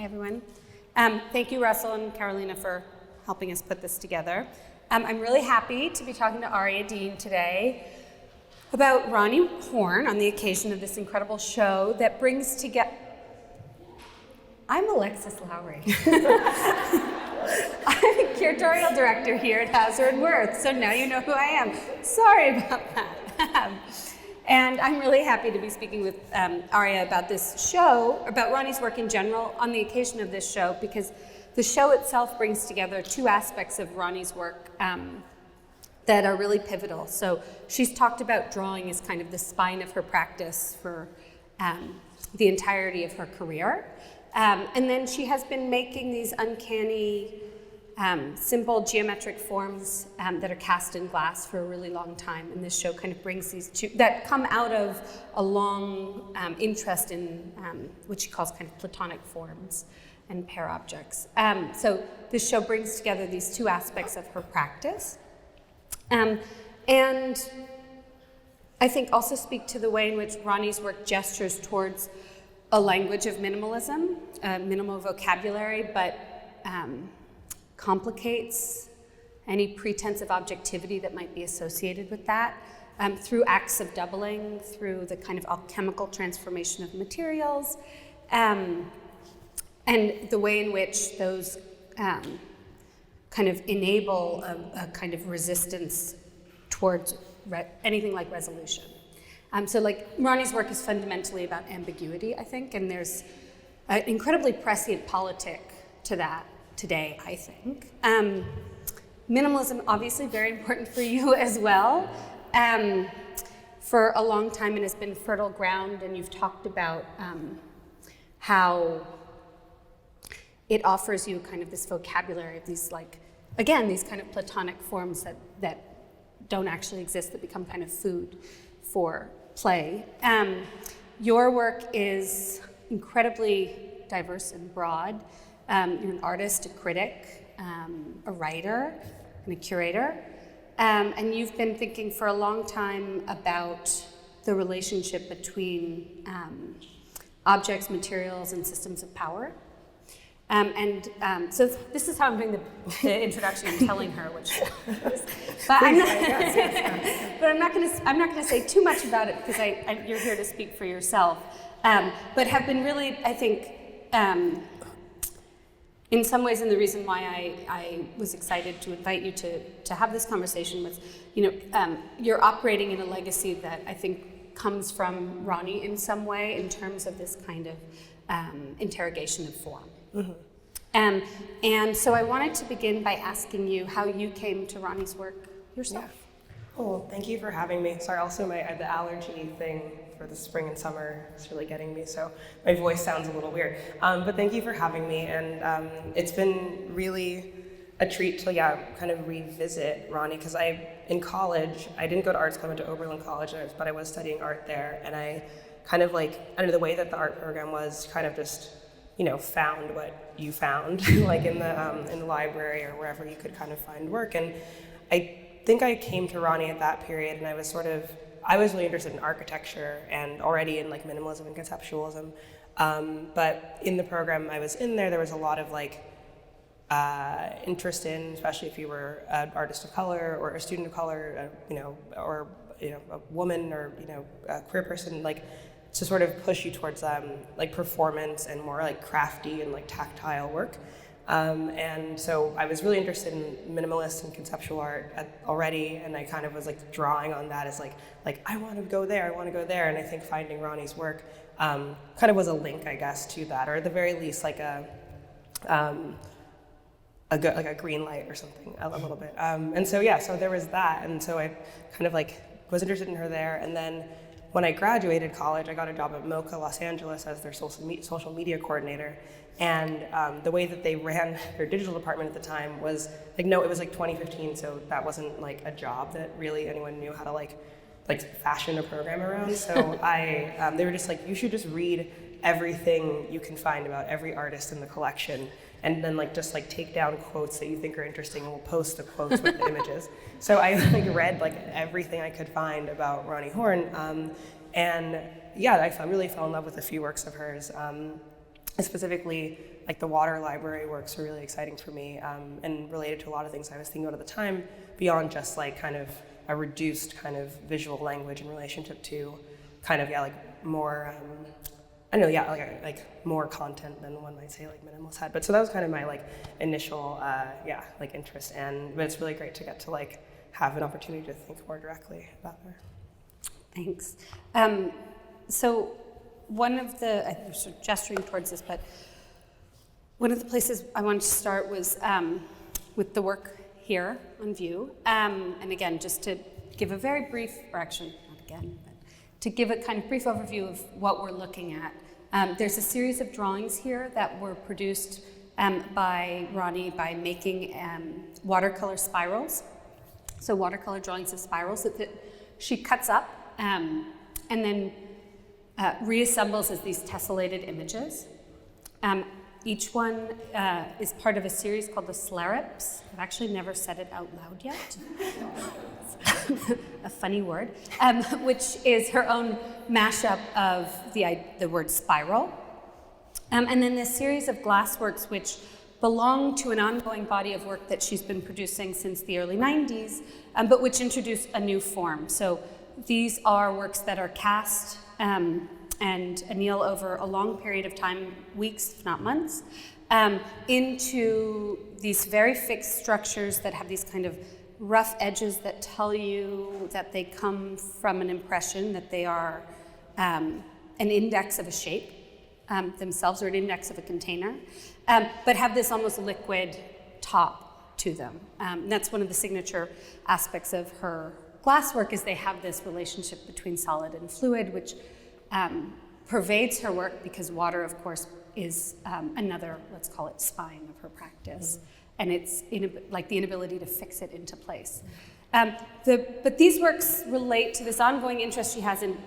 Hi, everyone. Thank you, Russell and Carolina, for helping us put this together. I'm really happy to be talking to Aria Dean today about Roni Horn on the occasion of this incredible show that brings together... I'm Alexis Lowry. I'm a curatorial director here at Hauser Wirth, so now you know who I am. Sorry about that. And I'm really happy to be speaking with Aria about this show, about Roni's work in general on the occasion of this show, because the show itself brings together two aspects of Roni's work that are really pivotal. So she's talked about drawing as kind of the spine of her practice for the entirety of her career. And then she has been making these uncanny, simple geometric forms that are cast in glass for a really long time. And this show kind of brings these two, that come out of a long interest in what she calls kind of Platonic forms and pair objects. So this show brings together these two aspects of her practice. And I think also speak to the way in which Roni's work gestures towards a language of minimalism, minimal vocabulary, but complicates any pretense of objectivity that might be associated with that through acts of doubling, through the kind of alchemical transformation of materials, and the way in which those kind of enable a kind of resistance towards anything like resolution. So like Roni's work is fundamentally about ambiguity, I think, and there's an incredibly prescient politic to that today, I think. Minimalism, obviously very important for you as well. For a long time it has been fertile ground, and you've talked about how it offers you kind of this vocabulary of these, like, again, these kind of Platonic forms that don't actually exist, that become kind of food for play. Your work is incredibly diverse and broad. You're an artist, a critic, a writer, and a curator. And you've been thinking for a long time about the relationship between objects, materials, and systems of power. So this is how I'm doing the introduction and telling her what she is. But I'm not going to say too much about it, because you're here to speak for yourself. But have been really, I think, in some ways, and the reason why I was excited to invite you to have this conversation was, you're operating in a legacy that I think comes from Roni in some way, in terms of this kind of interrogation of form. Mm-hmm. And so I wanted to begin by asking you how you came to Roni's work yourself. Yeah. Cool, thank you for having me. Sorry, also the allergy thing for the spring and summer is really getting me, so my voice sounds a little weird. But thank you for having me, and it's been really a treat to kind of revisit Roni, because in college, I didn't go to art school, I went to Oberlin College, but I was studying art there, and I kind of the way that the art program was kind of just found what you found, like in the library or wherever you could kind of find work. And I think I came to Roni at that period, and I was really interested in architecture and already in like minimalism and conceptualism. But in the program I was in there was a lot of interest in, especially if you were an artist of color or a student of color, or a woman or a queer person, to sort of push you towards performance and more crafty and tactile work. And so I was really interested in minimalist and conceptual art already, and I kind of was drawing on that as I want to go there, and I think finding Roni's work kind of was a link, I guess, to that, or at the very least a green light or something, a little bit. And so so there was that, and so I kind of was interested in her there, and then when I graduated college, I got a job at MoCA Los Angeles as their social media coordinator. And the way that they ran their digital department at the time was it was 2015, so that wasn't a job that really anyone knew how to fashion a program around. So they were just you should just read everything you can find about every artist in the collection, and then just take down quotes that you think are interesting, and we'll post the quotes with the images. So I read everything I could find about Roni Horn, and I really fell in love with a few works of hers. specifically, like the water library works are really exciting for me, and related to a lot of things I was thinking about at the time, beyond just like kind of a reduced kind of visual language in relationship to kind of, like more, I don't know, like more content than one might say like minimalist had. But so that was kind of my like initial, like interest, but it's really great to get to like have an opportunity to think more directly about her. Thanks. So one of the, I was sort of gesturing towards this, but one of the places I wanted to start was with the work here on view. And again, just to give a very brief, or actually not again, but to give a kind of brief overview of what we're looking at. There's a series of drawings here that were produced by Roni by making watercolor spirals. So watercolor drawings of spirals that she cuts up and then reassembles as these tessellated images. Each one is part of a series called the Slarips. I've actually never said it out loud yet. A funny word, which is her own mashup of the word spiral. And then this series of glassworks, which belong to an ongoing body of work that she's been producing since the early 90s, but which introduce a new form. So these are works that are cast and anneal over a long period of time, weeks, if not months, into these very fixed structures that have these kind of rough edges that tell you that they come from an impression, that they are an index of a shape themselves, or an index of a container, but have this almost liquid top to them. That's one of the signature aspects of her glasswork, is they have this relationship between solid and fluid, which pervades her work, because water, of course, is another, let's call it, spine of her practice. Mm-hmm. And it's like the inability to fix it into place. But these works relate to this ongoing interest she has in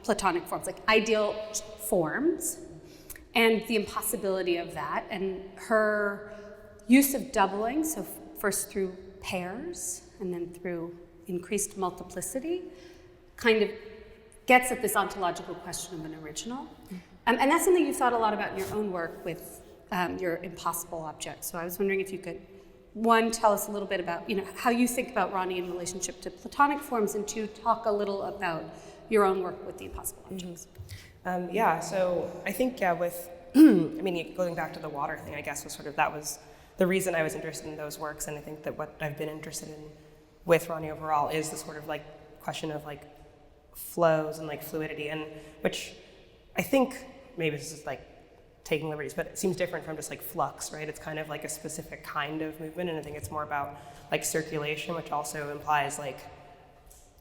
Platonic forms, like ideal forms, and the impossibility of that, and her use of doubling, so first through pairs and then through increased multiplicity, kind of gets at this ontological question of an original. And that's something you've thought a lot about in your own work with your impossible objects. So I was wondering if you could, one, tell us a little bit about how you think about Roni in relationship to Platonic forms, and two, talk a little about your own work with the impossible objects. So I think, with, going back to the water thing, I guess, that was the reason I was interested in those works. And I think that what I've been interested in with Roni overall is the sort of like question of like flows and like fluidity, and which I think maybe this is like taking liberties, but it seems different from just like flux, right? It's kind of like a specific kind of movement, and I think it's more about like circulation, which also implies like,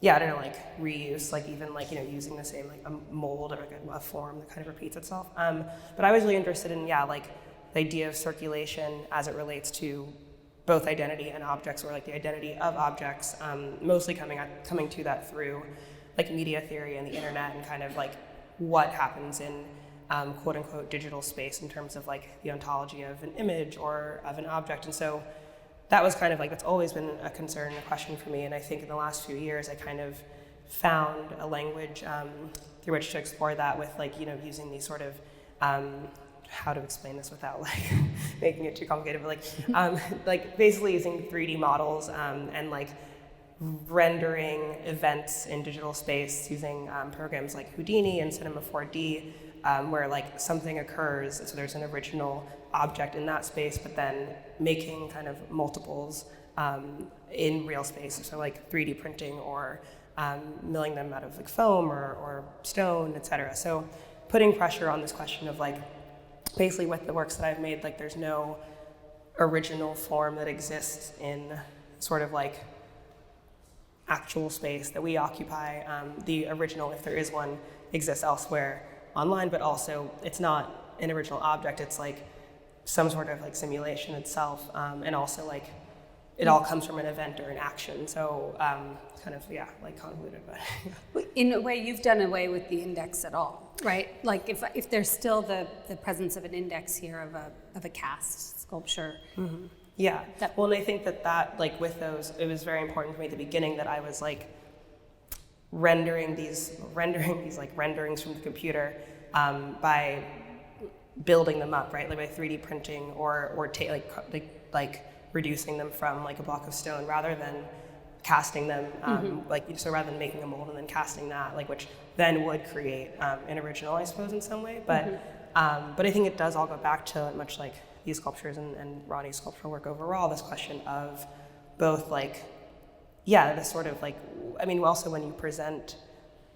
like reuse, like even like, using the same like a mold or like a form that kind of repeats itself. But I was really interested in, like the idea of circulation as it relates to both identity and objects, or like the identity of objects, mostly coming to that through like media theory and the internet, and kind of like what happens in quote unquote digital space in terms of like the ontology of an image or of an object. And so that was kind of like, that's always been a concern, a question for me. And I think in the last few years, I kind of found a language through which to explore that, with like, using these sort of, how to explain this without like making it too complicated, but like basically using 3D models and like rendering events in digital space using programs like Houdini and Cinema 4D, where like something occurs, so there's an original object in that space, but then making kind of multiples in real space, so like 3D printing or milling them out of like foam or stone, etc. So putting pressure on this question of like, basically with the works that I've made, like there's no original form that exists in sort of like actual space that we occupy. The original, if there is one, exists elsewhere online, but also it's not an original object, it's like some sort of like simulation itself, and also like it all comes from an event or an action. So kind of, like convoluted, but in a way, you've done away with the index at all, right? Like if there's still the presence of an index here of a cast sculpture. Mm-hmm. Yeah, well, and I think that like with those, it was very important for me at the beginning that I was like rendering these like renderings from the computer by building them up, right? Like by 3D printing or like reducing them from like a block of stone rather than casting them, so rather than making a mold and then casting that, like which then would create an original, I suppose, in some way. But I think it does all go back to much like these sculptures and Roni's sculptural work overall, this question of both like, this sort of like, I mean, also when you present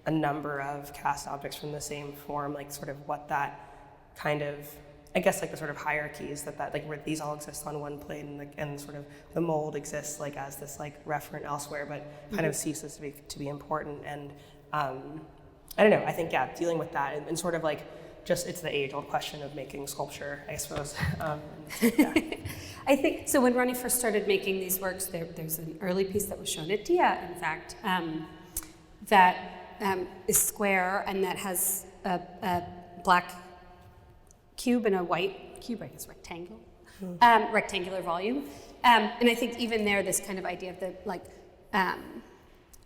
a number of cast objects from the same form, like sort of what that kind of, I guess like the sort of hierarchies that like where these all exist on one plane and sort of the mold exists like as this like referent elsewhere, but kind of ceases to be important. And I don't know, I think, dealing with that and sort of like, just it's the age-old question of making sculpture, I suppose. I think, so when Roni first started making these works, there's an early piece that was shown at Dia, in fact, that is square and that has a black cube and a white cube, I guess rectangle, rectangular volume. And I think even there, this kind of idea of the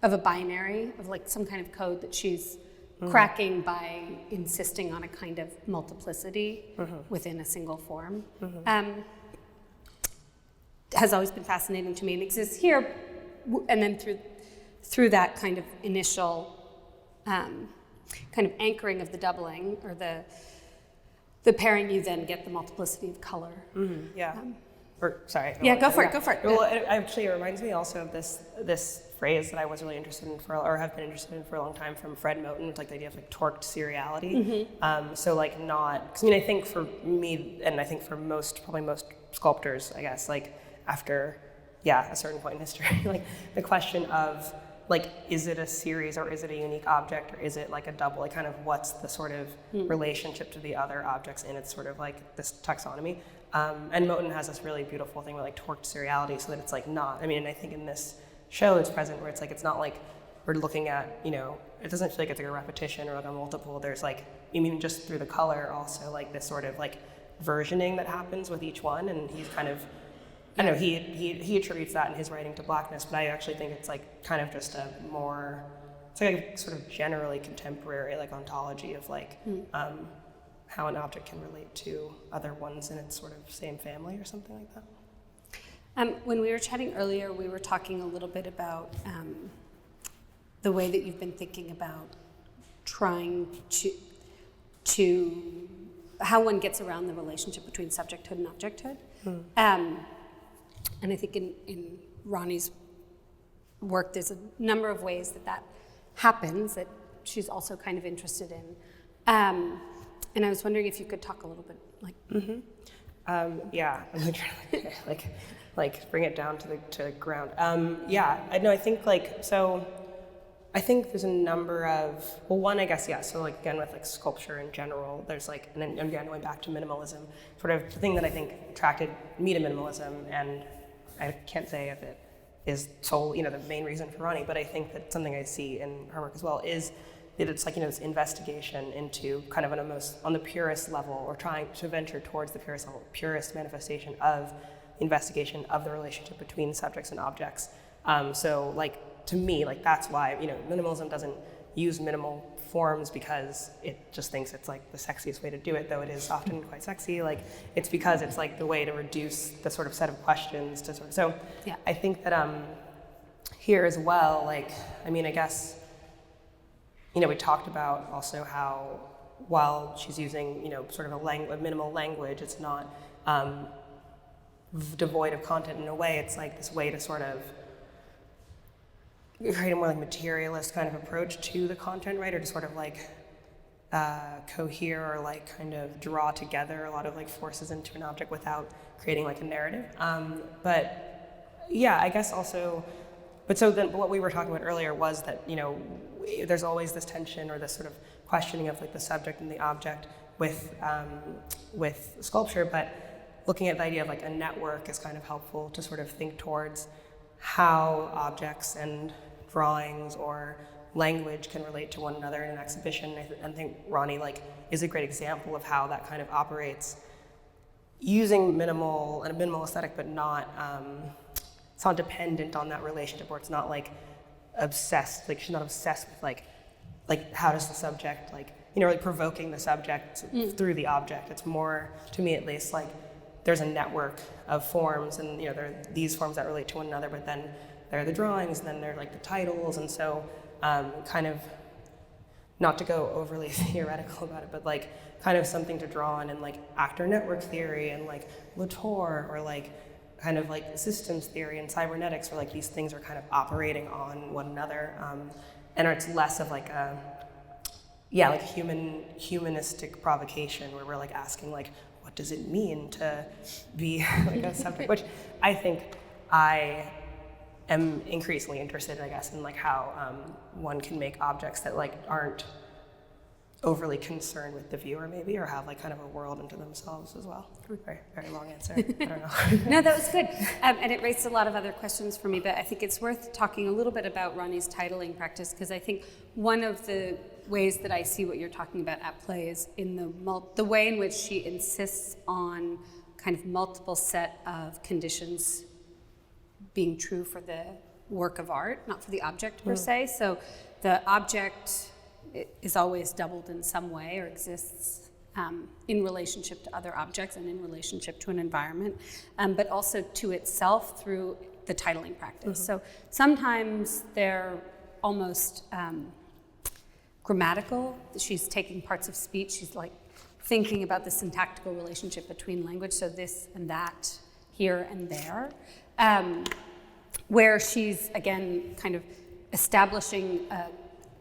of a binary, of like some kind of code that she's cracking by insisting on a kind of multiplicity within a single form, has always been fascinating to me and exists here. And then through that kind of initial kind of anchoring of the doubling or the pairing, you then get the multiplicity of color. Go for it. Well, it reminds me also of this phrase that I was really interested in or have been interested in for a long time from Fred Moten. It's like the idea of like torqued seriality. So like not, because I mean, I think for me, and I think for probably most sculptors, I guess, like after, a certain point in history, like the question of like, is it a series or is it a unique object or is it like a double? Like kind of what's the sort of relationship to the other objects in its sort of like this taxonomy. And Moten has this really beautiful thing with like torqued seriality so that it's like not, I mean, and I think in this show it's present where it's like, it's not like we're looking at, it doesn't feel like it's like a repetition or like a multiple. There's like, I mean, just through the color also like this sort of like versioning that happens with each one. And he's kind of, I don't know, he attributes that in his writing to blackness, but I actually think it's like kind of just it's like a sort of generally contemporary like ontology of like how an object can relate to other ones in its sort of same family or something like that. When we were chatting earlier, we were talking a little bit about the way that you've been thinking about trying to how one gets around the relationship between subjecthood and objecthood. And I think in Roni's work, there's a number of ways that happens that she's also kind of interested in. And I was wondering if you could talk a little bit like. I'm like trying to like bring it down to the ground. I know. I think I think there's a number of, well, one, I guess, so like again with like sculpture in general, there's like, and then again going back to minimalism, sort of the thing that I think attracted me to minimalism, and I can't say if it is solely, the main reason for Roni, but I think that something I see in her work as well is that it's like, this investigation into kind of on the purest level, or trying to venture towards the purest manifestation of investigation of the relationship between subjects and objects. So like, to me, like that's why, minimalism doesn't use minimal forms because it just thinks it's like the sexiest way to do it, though it is often quite sexy. Like it's because it's like the way to reduce the sort of set of questions to sort of, so I think that here as well, like, I mean, I guess, we talked about also how while she's using, sort of a minimal language, it's not devoid of content in a way. It's like this way to sort of create a more like materialist kind of approach to the content, right? Or to sort of like cohere or like kind of draw together a lot of like forces into an object without creating like a narrative. I guess also, but so then what we were talking about earlier was that, there's always this tension or this sort of questioning of like the subject and the object with sculpture, but looking at the idea of like a network is kind of helpful to sort of think towards how objects and drawings or language can relate to one another in an exhibition. I think Roni is a great example of how that kind of operates, using minimal aesthetic, but not it's not dependent on that relationship, or it's not like obsessed. Like she's not obsessed with like how does the subject like like provoking the subject through the object. It's more, to me at least, like there's a network of forms, and there are these forms that relate to one another, but then there are the drawings, and then there are like the titles, and so kind of, not to go overly theoretical about it, but like kind of something to draw on in like actor network theory and like Latour, or like kind of like systems theory and cybernetics, where like these things are kind of operating on one another, and it's less of like a like humanistic provocation, where we're like asking like, what does it mean to be like a subject, which I think I am increasingly interested in, I guess, in like how one can make objects that like aren't overly concerned with the viewer, maybe, or have like kind of a world unto themselves as well. Very, very long answer. I don't know. No, that was good. And it raised a lot of other questions for me, but I think it's worth talking a little bit about Roni's titling practice, because I think one of the ways that I see what you're talking about at play is in the way in which she insists on kind of multiple set of conditions being true for the work of art, not for the object per se. So the object is always doubled in some way, or exists in relationship to other objects and in relationship to an environment, but also to itself through the titling practice. So sometimes they're almost grammatical. She's taking parts of speech. She's like thinking about the syntactical relationship between language, so this and that, here and there, where she's, again, kind of establishing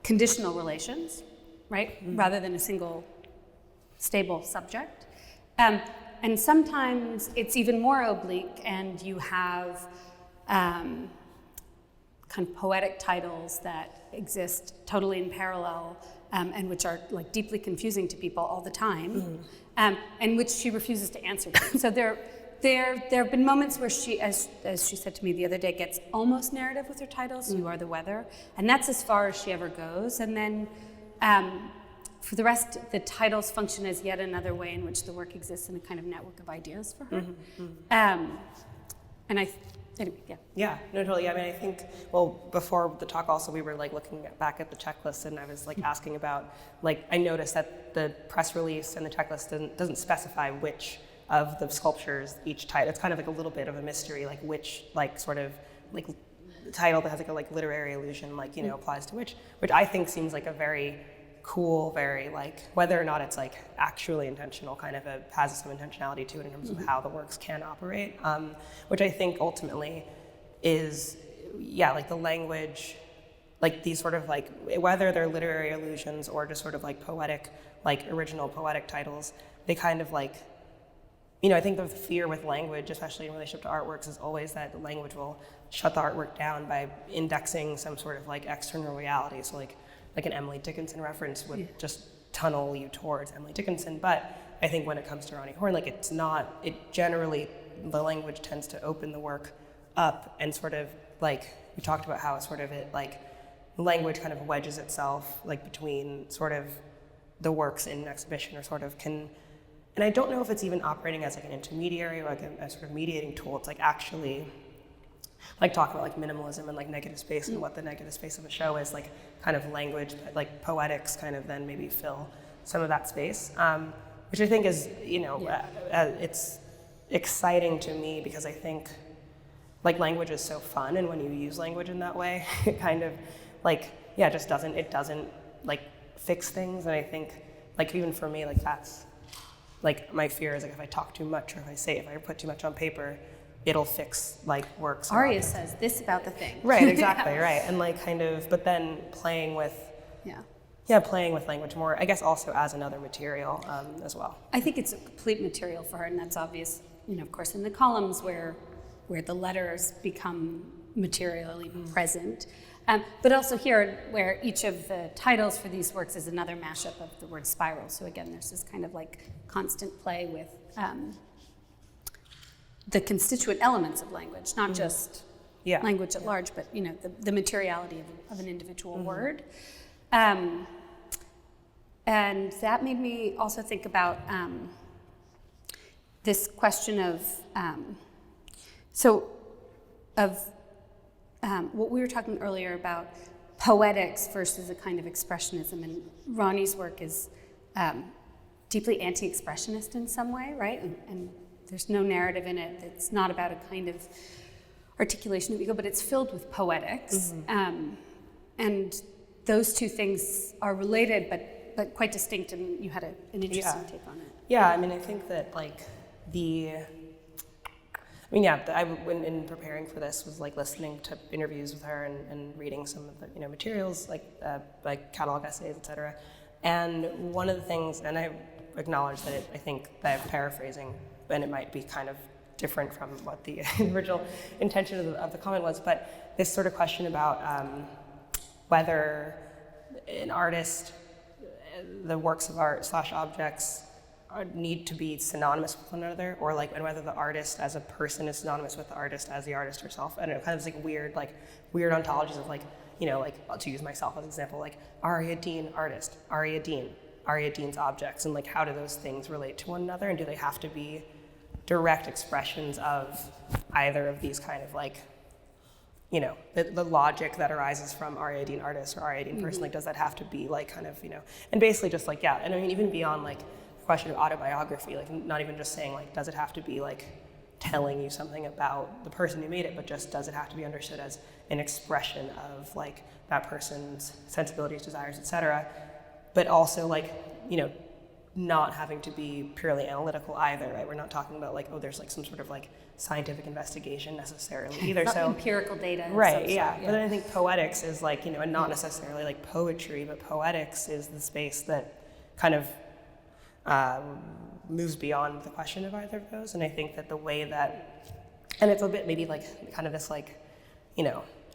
conditional relations, right, rather than a single stable subject. And sometimes it's even more oblique, and you have kind of poetic titles that exist totally in parallel, and which are like deeply confusing to people all the time, and which she refuses to answer to. So there have been moments where she, as she said to me the other day, gets almost narrative with her titles. You are the weather, and that's as far as she ever goes. And then for the rest, the titles function as yet another way in which the work exists in a kind of network of ideas for her. And anyway, yeah. Yeah, no, totally. I mean, I think, well, before the talk also, we were like looking back at the checklist, and I was like asking about, like, I noticed that the press release and the checklist doesn't specify which of the sculptures each title. It's kind of like a little bit of a mystery, like which, like, sort of, like, title that has like a like literary allusion, like, applies to which I think seems like a very cool, very like, whether or not it's like actually intentional, kind of has some intentionality to it in terms of how the works can operate, which I think ultimately is, like the language, like these sort of like, whether they're literary allusions or just sort of like poetic, like original poetic titles, they kind of like, I think the fear with language, especially in relationship to artworks, is always that the language will shut the artwork down by indexing some sort of like external reality. So like an Emily Dickinson reference would just tunnel you towards Emily Dickinson. But I think when it comes to Roni Horn, like it's not, it generally, the language tends to open the work up and sort of like, we talked about how sort of it like, language kind of wedges itself like between sort of the works in an exhibition, or sort of can, and I don't know if it's even operating as like an intermediary or like a sort of mediating tool. It's like actually, like talk about like minimalism and like negative space and what the negative space of a show is, like kind of language, like poetics kind of then maybe fill some of that space, which I think is, it's exciting to me because I think like language is so fun, and when you use language in that way, it kind of like, it doesn't like fix things. And I think like even for me, like that's like my fear is like if I talk too much, or if I put too much on paper, it'll fix like works. Aria says this about the thing. Right, exactly, right. And like kind of, but then playing with language more, I guess also as another material as well. I think it's a complete material for her, and that's obvious, of course, in the columns where the letters become materially present. But also here, where each of the titles for these works is another mashup of the word spiral. So again, there's this kind of like constant play with the constituent elements of language, not just language at large, but the materiality of an individual word. And that made me also think about this question of what we were talking earlier about poetics versus a kind of expressionism. And Roni's work is deeply anti-expressionist in some way, right? And there's no narrative in it. It's not about a kind of articulation of ego, but it's filled with poetics. And those two things are related, but quite distinct, and you had an interesting take on it. Yeah, I mean, I think that in preparing for this was like listening to interviews with her and reading some of the materials like catalog essays, etc. And one of the things, and I acknowledge that I think that I'm paraphrasing, and it might be kind of different from what the original intention of the comment was, but this sort of question about whether an artist, the works of art / objects need to be synonymous with one another, or and whether the artist as a person is synonymous with the artist as the artist herself. I don't know, kind of weird ontologies of to use myself as an example, Aria Dean artist, Aria Dean's objects, and how do those things relate to one another, and do they have to be direct expressions of either of these kind of the logic that arises from Aria Dean artist or Aria Dean person, does that have to be and basically just and I mean even beyond the question of autobiography, not even just saying does it have to be telling you something about the person who made it, but just does it have to be understood as an expression of that person's sensibilities, desires, etc. But also not having to be purely analytical either, right? We're not talking about there's some sort of scientific investigation necessarily either. Not so empirical data. Right, yeah. But then I think poetics is and not necessarily poetry, but poetics is the space that kind of moves beyond the question of either of those. And I think that the way that, and it's a bit maybe kind of this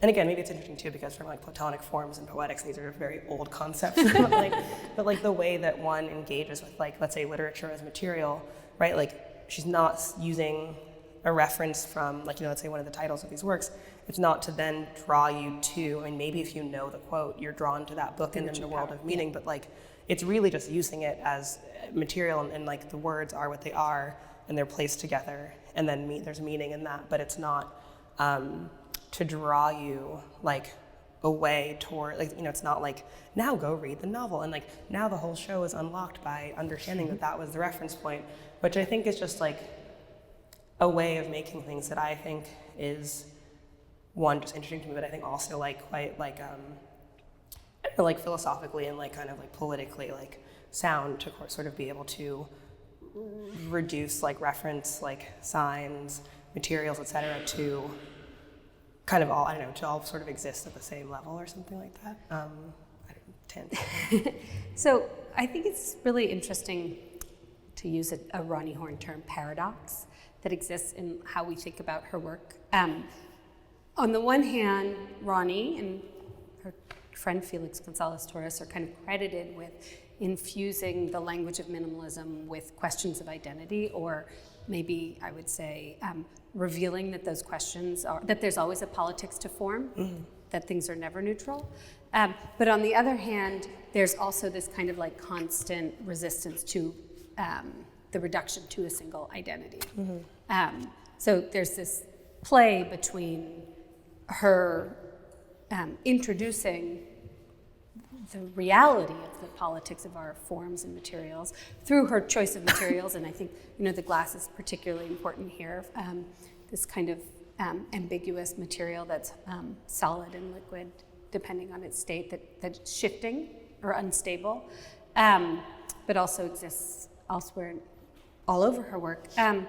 and again, maybe it's interesting too, because from Platonic forms and poetics, these are very old concepts, but the way that one engages with let's say literature as material, right? She's not using a reference from let's say one of the titles of these works. It's not to then draw you to, I mean, maybe if you know the quote, you're drawn to that book and then the world of meaning, but it's really just using it as material, and the words are what they are, and they're placed together, and then there's meaning in that, but it's not to draw you away toward it's not now go read the novel, and now the whole show is unlocked by understanding that was the reference point, which I think is just a way of making things that I think is one, just interesting to me, but I think also quite philosophically and kind of politically sound to sort of be able to reduce reference signs, materials, etc. to kind of all, I don't know, to all sort of exist at the same level or something like that. So I think it's really interesting to use a Roni Horn term, paradox, that exists in how we think about her work. On the one hand, Roni and her friend Felix Gonzalez Torres are kind of credited with infusing the language of minimalism with questions of identity, or maybe I would say revealing that those questions are, that there's always a politics to form, that things are never neutral. But on the other hand, there's also this kind of constant resistance to the reduction to a single identity. So there's this play between her introducing the reality of the politics of our forms and materials through her choice of materials, and I think the glass is particularly important here. This kind of ambiguous material that's solid and liquid, depending on its state, that's shifting or unstable, but also exists elsewhere, all over her work. And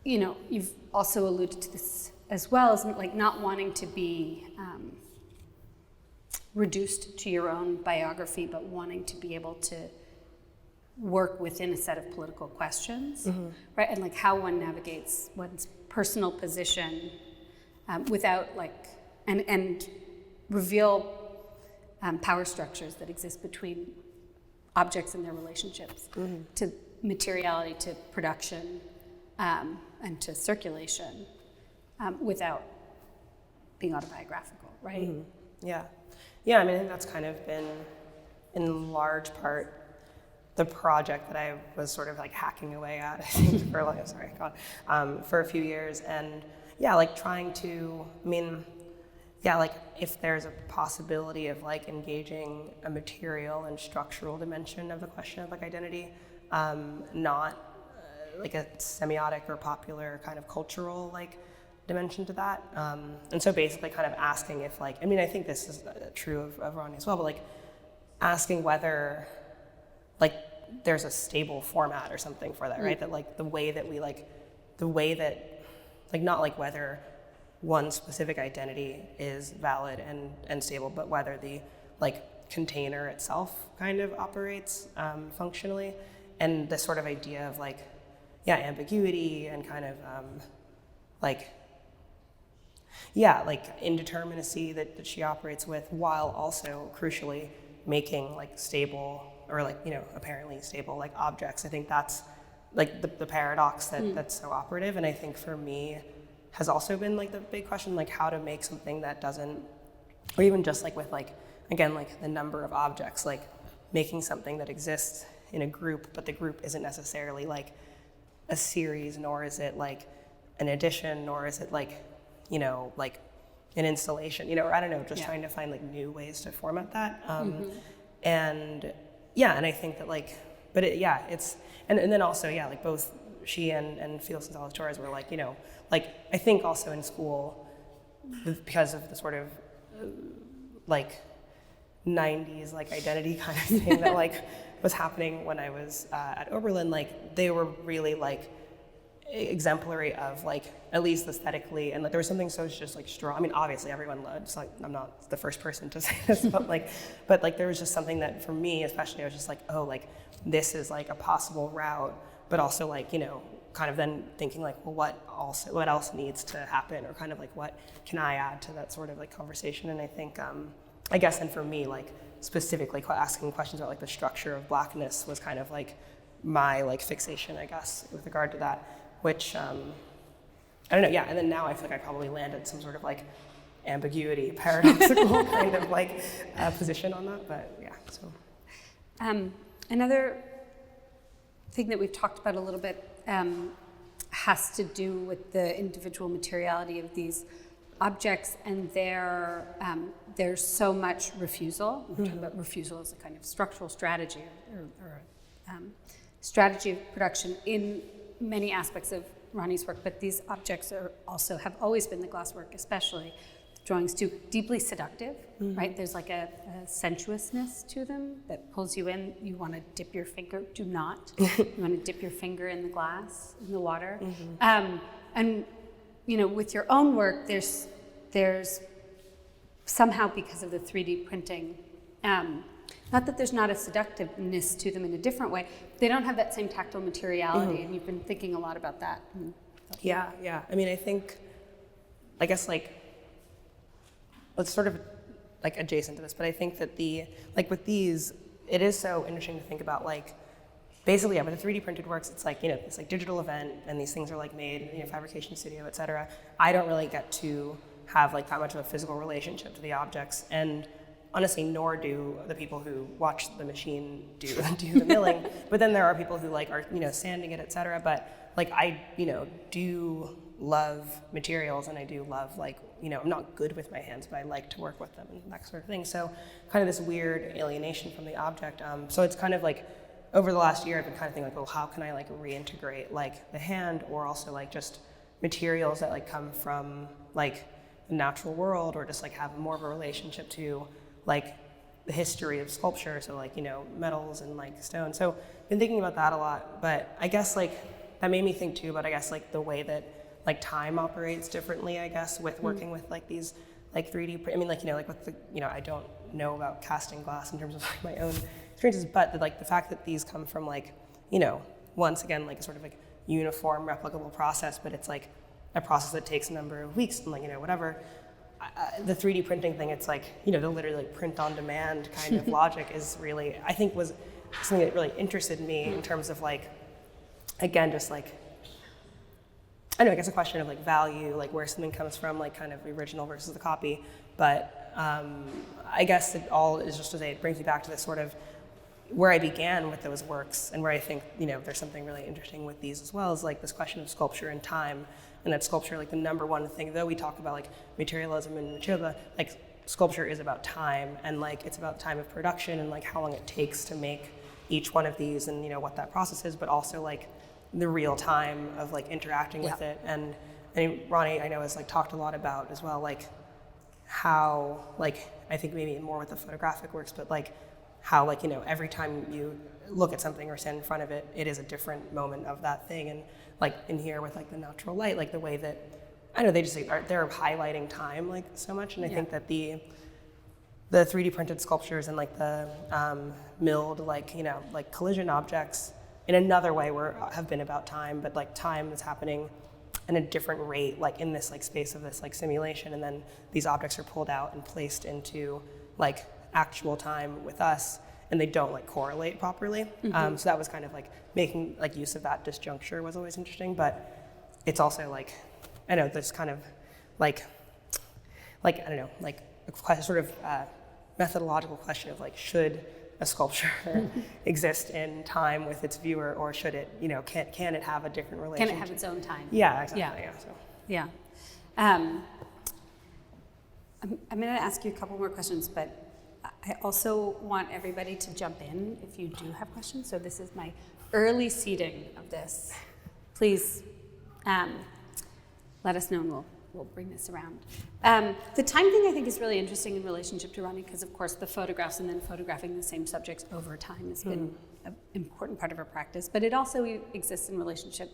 you've also alluded to this as well, as not wanting to be reduced to your own biography, but wanting to be able to work within a set of political questions, right? And how one navigates one's personal position without and reveal power structures that exist between objects and their relationships to materiality, to production, and to circulation, without being autobiographical, right? Yeah, I mean, I think that's kind of been, in large part, the project that I was sort of hacking away at, I think, for a few years. And yeah, trying to, I mean, yeah, like if there's a possibility of like engaging a material and structural dimension of the question of like identity, not like a semiotic or popular kind of cultural like dimension to that. And so basically kind of asking if like, I mean, I think this is true of Roni as well, but like asking whether like there's a stable format or something for that, right? That like the way that like not like whether one specific identity is valid and stable, but whether the like container itself kind of operates functionally, and this sort of idea of like, yeah, ambiguity and kind of like indeterminacy that she operates with, while also crucially making like stable or like, you know, apparently stable like objects. I think that's like the paradox that's so operative, and I think for me has also been like the big question, like how to make something that doesn't, or even just like with like, again, like the number of objects, like making something that exists in a group, but the group isn't necessarily like a series, nor is it like an addition, nor is it like, you know, like an installation, you know, or I don't know, just trying to find like new ways to format that. And yeah, and I think that like, but it's, and then also, yeah, like both she and Felix Gonzalez Torres were like, you know, like I think also in school, because of the sort of like 90s like identity kind of thing that like was happening when I was at Oberlin, like they were really like exemplary of like, at least aesthetically, and like there was something so just like strong. I mean, obviously everyone loved, like I'm not the first person to say this, but like there was just something that for me especially, I was just like, oh, like this is like a possible route, but also like, you know, kind of then thinking like, well, what else needs to happen, or kind of like what can I add to that sort of like conversation. And I think I guess, and for me, like specifically asking questions about like the structure of Blackness was kind of like my like fixation, I guess, with regard to that, which I don't know, yeah. And then now I feel like I probably landed some sort of like ambiguity, paradoxical kind of like position on that, but yeah, so. Another thing that we've talked about a little bit has to do with the individual materiality of these objects, and there's so much refusal. We're talking about refusal as a kind of structural strategy or strategy of production in many aspects of Roni's work, but these objects have always been, the glasswork especially, drawings too, deeply seductive, right? There's like a sensuousness to them that pulls you in. You want to dip your finger, do not. You want to dip your finger in the glass, in the water. And, you know, with your own work, there's somehow, because of the 3D printing, not that there's not a seductiveness to them in a different way, they don't have that same tactile materiality, and you've been thinking a lot about that. Yeah. I mean, I think, I guess like, it's sort of like adjacent to this, but I think that like with these, it is so interesting to think about like, basically, yeah, with the 3D printed works, it's like, you know, it's like digital event, and these things are like made in, you know, fabrication studio, et cetera. I don't really get to have like that much of a physical relationship to the objects, and honestly, nor do the people who watch the machine do the milling. But then there are people who like are, you know, sanding it, et cetera. But like I, you know, do love materials, and I do love like, you know, I'm not good with my hands, but I like to work with them and that sort of thing. So kind of this weird alienation from the object. So it's kind of like, over the last year, I've been kind of thinking like, well, how can I like reintegrate like the hand, or also like just materials that like come from like the natural world, or just like have more of a relationship to like the history of sculpture, so like, you know, metals and like stone. So I've been thinking about that a lot, but I guess like that made me think too about, I guess, like the way that like time operates differently, I guess, with working with like these like 3D, I mean, like, you know, like with the, you know, I don't know about casting glass in terms of like my own experiences, but the fact that these come from like, you know, once again, like a sort of like uniform replicable process, but it's like a process that takes a number of weeks and like, you know, whatever. The 3D printing thing, it's like, you know, the literally like print on demand kind of logic is really, I think, was something that really interested me in terms of like, again, just like, I don't know, I guess a question of like value, like where something comes from, like kind of the original versus the copy. But I guess it all is just to say, it brings me back to this sort of where I began with those works, and where I think, you know, there's something really interesting with these as well, is like this question of sculpture and time, and that sculpture, like the number one thing, though we talk about like materialism and material, like sculpture is about time, and like it's about time of production and like how long it takes to make each one of these, and you know what that process is, but also like the real time of like interacting with it. And Roni, I know, has like talked a lot about as well, like how, like, I think maybe more with the photographic works, but like how, like, you know, every time you look at something or stand in front of it, it is a different moment of that thing. And like in here with like the natural light, like the way that, I know they just they're highlighting time like so much. And I think that the 3D printed sculptures and like the milled, like, you know, like collision objects in another way have been about time, but like time is happening in a different rate, like in this like space of this like simulation, and then these objects are pulled out and placed into like actual time with us, and they don't like correlate properly. So that was kind of like making like use of that disjuncture was always interesting, but it's also like, I know there's kind of like I don't know, like a sort of methodological question of like, should a sculpture exist in time with its viewer, or should it, you know, can it have a different relationship? Can it have its own time? Yeah, exactly. Yeah. I'm going to ask you a couple more questions, but I also want everybody to jump in if you do have questions. So this is my early seeding of this. Please let us know, and we'll bring this around. The time thing I think is really interesting in relationship to Roni, because of course the photographs and then photographing the same subjects over time has been an important part of her practice, but it also exists in relationship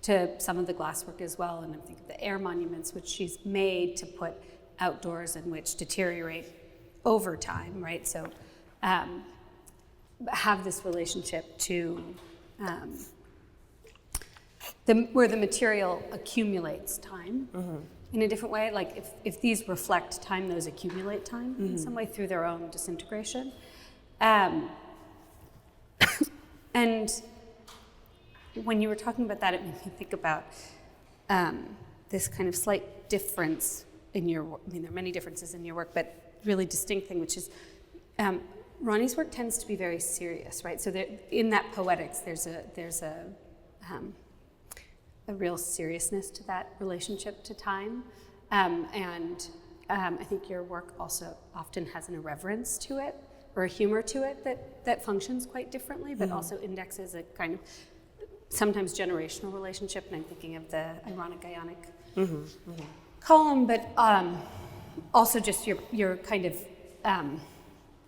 to some of the glasswork as well. And I'm thinking of the air monuments, which she's made to put outdoors and which deteriorate over time, right? So have this relationship to where the material accumulates time in a different way. Like if these reflect time, those accumulate time in some way through their own disintegration. And when you were talking about that, it made me think about this kind of slight difference in your work. I mean, there are many differences in your work, but really distinct thing, which is Roni's work tends to be very serious, right? So there, in that poetics, there's a real seriousness to that relationship to time, and I think your work also often has an irreverence to it, or a humor to it that functions quite differently, but also indexes a kind of sometimes generational relationship. And I'm thinking of the ironic ionic column, but also just your kind of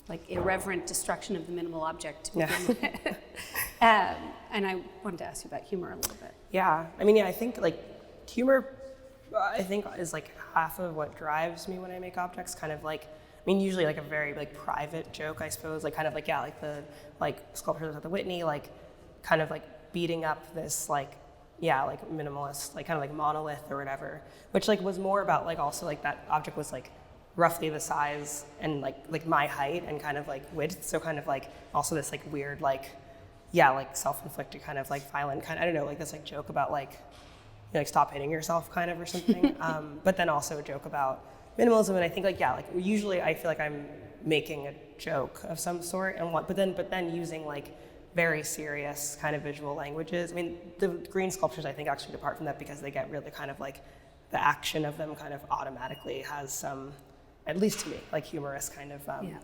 like irreverent destruction of the minimal object. And I wanted to ask you about humor a little bit. Yeah, I mean, I think like humor, I think is like half of what drives me when I make objects. Kind of like, I mean, usually like a very like private joke, I suppose. Like kind of like, yeah, like the like sculptures at the Whitney, like kind of like beating up this like, yeah, like minimalist, like kind of like monolith or whatever, which like was more about like also like that object was like roughly the size and like my height and kind of like width. So kind of like also this like weird like, yeah, like self-inflicted kind of like violent kind of, I don't know, like this like joke about like, you know, like stop hitting yourself kind of or something. But then also a joke about minimalism. And I think like, yeah, like usually I feel like I'm making a joke of some sort and but then using like very serious kind of visual languages. I mean, the green sculptures I think actually depart from that because they get really kind of like the action of them kind of automatically has some, at least to me, like humorous kind of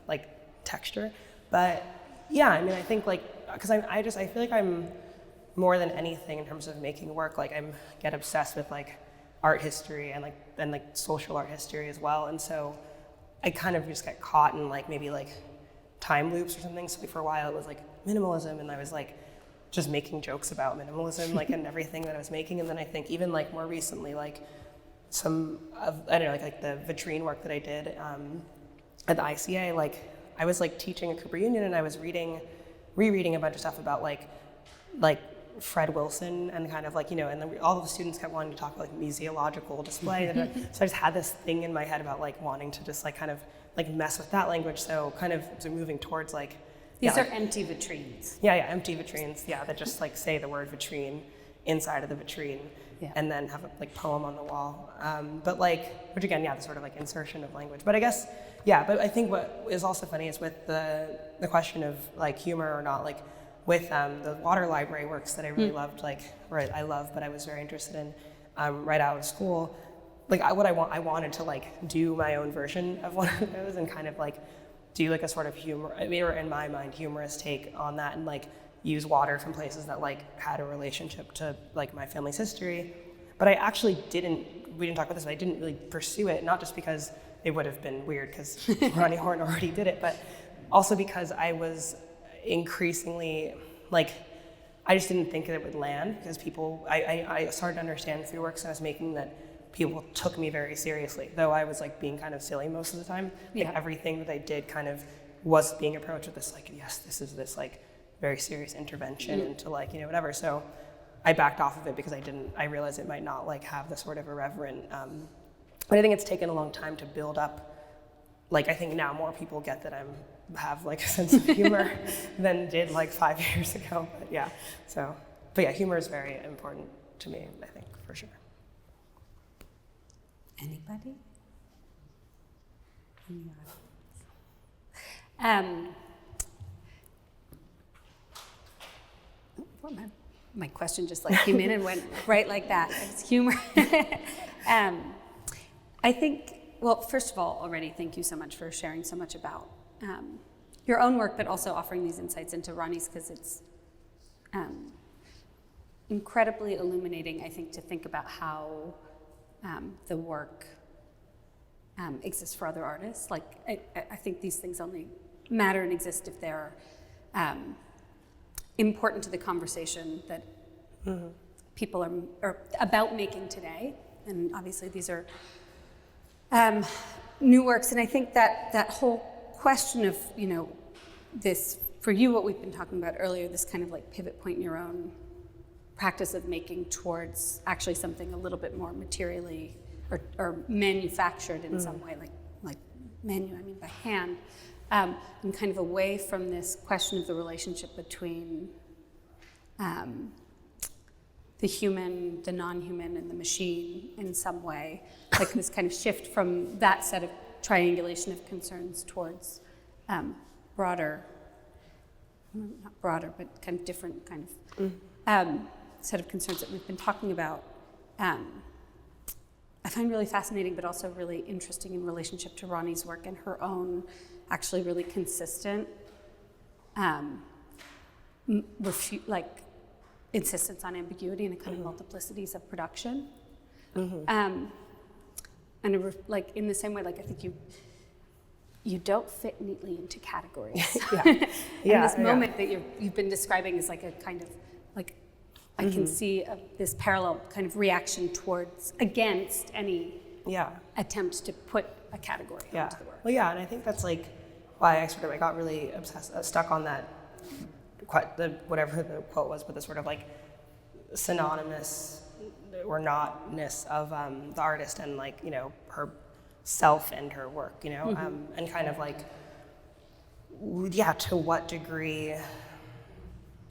like texture. But yeah, I mean, I think like, because I feel like I'm more than anything in terms of making work, like get obsessed with like art history and like social art history as well. And so I kind of just get caught in like maybe like time loops or something. So for a while it was like minimalism, and I was like just making jokes about minimalism, like in everything that I was making. And then I think even like more recently, like some of, I don't know, like the vitrine work that I did at the ICA, like I was like teaching a Cooper Union and I was rereading a bunch of stuff about like Fred Wilson and kind of like, you know, and then all of the students kept wanting to talk about like museological display. So I just had this thing in my head about like wanting to just like kind of like mess with that language. So kind of moving towards like, these are empty vitrines. Yeah, empty vitrines. Yeah, that just like say the word vitrine inside of the vitrine, and then have a like poem on the wall. But like, which again, yeah, the sort of like insertion of language. But I guess, yeah. But I think what is also funny is with the question of like humor or not, like with the water library works that I really loved, like, or I love, but I was very interested in. right out of school, like I wanted to like do my own version of one of those and kind of like do like a sort of humor, or in my mind, humorous take on that, and like use water from places that like had a relationship to like my family's history. But I actually we didn't talk about this, but I didn't really pursue it, not just because it would have been weird because Roni Horn already did it, but also because I was increasingly, like, I just didn't think that it would land, because I started to understand through works I was making that people took me very seriously, though I was like being kind of silly most of the time. Like everything that I did kind of was being approached with this like, yes, this is this like very serious intervention into like, whatever. So I backed off of it because I realized it might not like have the sort of irreverent, but I think it's taken a long time to build up. Like, I think now more people get that have like a sense of humor than did like 5 years ago. But yeah, humor is very important to me, I think, for sure. Anybody? My question just like came in and went right like that. It's humor. I think, well, first of all, already thank you so much for sharing so much about your own work, but also offering these insights into Roni's, because it's incredibly illuminating, I think, to think about how the work exists for other artists. Like, I think these things only matter and exist if they're important to the conversation that people are about making today. And obviously these are new works, and I think that whole question of, this, for you, what we've been talking about earlier, this kind of like pivot point in your own practice of making towards actually something a little bit more materially or manufactured in some way, like I mean by hand, and kind of away from this question of the relationship between the human, the non-human, and the machine in some way, like this kind of shift from that set of triangulation of concerns towards broader, not broader, but kind of different kind of set of concerns that we've been talking about. I find really fascinating, but also really interesting in relationship to Roni's work and her own actually really consistent insistence on ambiguity and a kind of multiplicities of production. And like in the same way, like I think you don't fit neatly into categories. And this moment that you've been describing is like a kind of like, I can see this parallel kind of reaction against any attempt to put a category onto the work. Well, and I think that's like why I got really stuck on that, whatever the quote was, but the sort of like synonymous or notness of the artist and like, her self and her work, and kind of like, to what degree,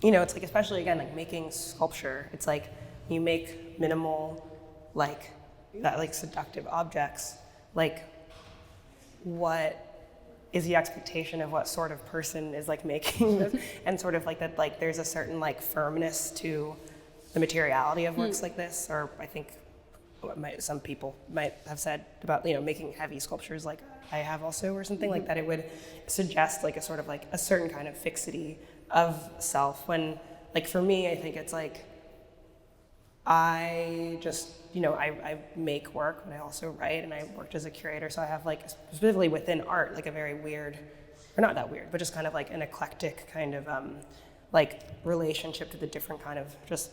it's like, especially again, like making sculpture, it's like you make minimal, like that, like seductive objects, like what is the expectation of what sort of person is like making this, and sort of like that, like there's a certain like firmness to the materiality of works like this, or I think some people might have said about, making heavy sculptures like I have also, or something like that, it would suggest like a sort of like a certain kind of fixity of self, when like for me, I think it's like I just, I make work, but I also write, and I worked as a curator, so I have like specifically within art like a very weird, or not that weird, but just kind of like an eclectic kind of like relationship to the different kind of just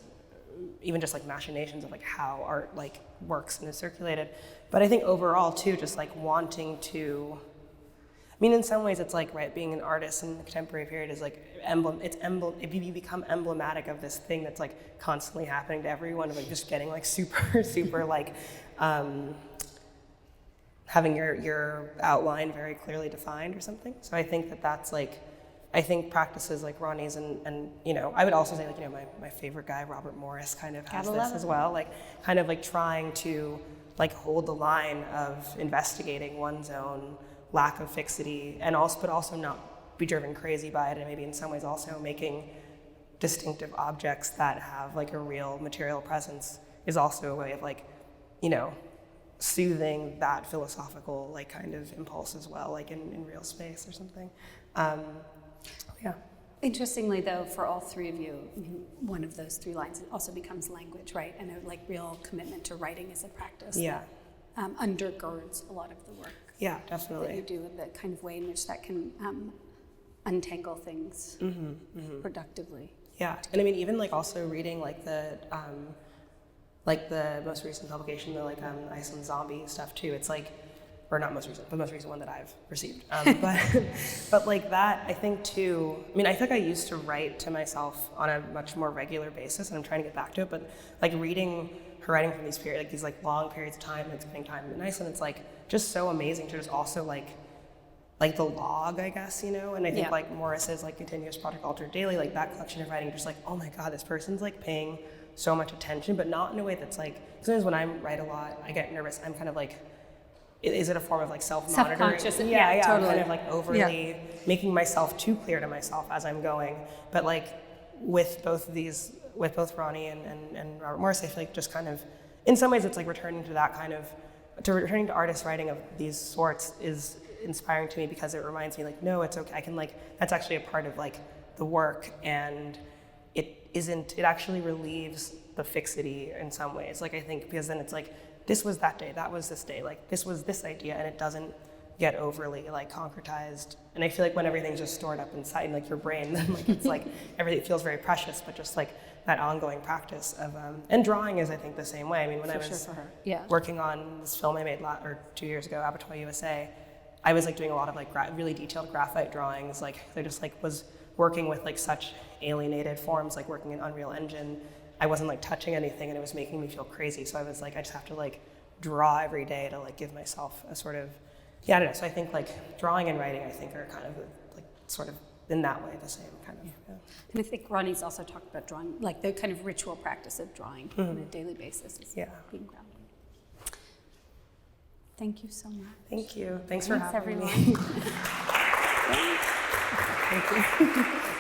even just like machinations of like how art like works and is circulated. But I think overall too, just like wanting to, I mean, in some ways it's like, right, being an artist in the contemporary period is like if you become emblematic of this thing that's like constantly happening to everyone, like just getting like super like having your outline very clearly defined or something. So I think that's like, I think practices like Roni's and I would also say like, my favorite guy, Robert Morris, kind of has this as well, like kind of like trying to like hold the line of investigating one's own lack of fixity, and also not be driven crazy by it, and maybe in some ways also making distinctive objects that have like a real material presence is also a way of like, you know, soothing that philosophical like kind of impulse as well, like in real space or something. Yeah. Interestingly, though, for all three of you, one of those three lines also becomes language, right? And a like real commitment to writing as a practice. Yeah. That, undergirds a lot of the work. Yeah, definitely. That you do, and the kind of way in which that can untangle things productively. Yeah, and I mean, even like also reading like the most recent publication, the like Iceland zombie stuff too. It's like, or not most recent, the most recent one that I've received. But like that, I think too, I mean, I think I used to write to myself on a much more regular basis, and I'm trying to get back to it, but like reading her writing from these periods, like these like long periods of time, like spending time in Iceland, it's like just so amazing to just also like the log, I guess, you know, and I think like Morris's like Continuous Project Altered Daily, like that collection of writing, just like, oh my God, this person's like paying so much attention, but not in a way that's like, sometimes when I write a lot, I get nervous. I'm kind of like, is it a form of like self-monitoring? Self-conscious, Totally. I'm kind of like overly making myself too clear to myself as I'm going. But like with both Roni and Robert Morris, I feel like just kind of, in some ways it's like returning to artist writing of these sorts is inspiring to me, because it reminds me like, no, it's okay. I can like, that's actually a part of like the work, and it actually relieves the fixity in some ways. Like I think, because then it's like, this was that day, that was this day, like this was this idea, and it doesn't get overly like concretized. And I feel like when everything's just stored up inside like your brain, then like it's like everything feels very precious, but just like that ongoing practice of, and drawing is I think the same way. I mean, when I was working on this film I made 2 years ago, Abattoir USA, I was like doing a lot of like really detailed graphite drawings. Like I just like was working with like such alienated forms, like working in Unreal Engine. I wasn't like touching anything, and it was making me feel crazy. So I was like, I just have to like draw every day to like give myself a sort of, I don't know. So I think like drawing and writing, I think are kind of like sort of in that way the same kind of. Yeah. And I think Roni's also talked about drawing, like the kind of ritual practice of drawing on a daily basis is being grounded. Thank you so much. Thank you. Thanks for having everyone. me. Thank you.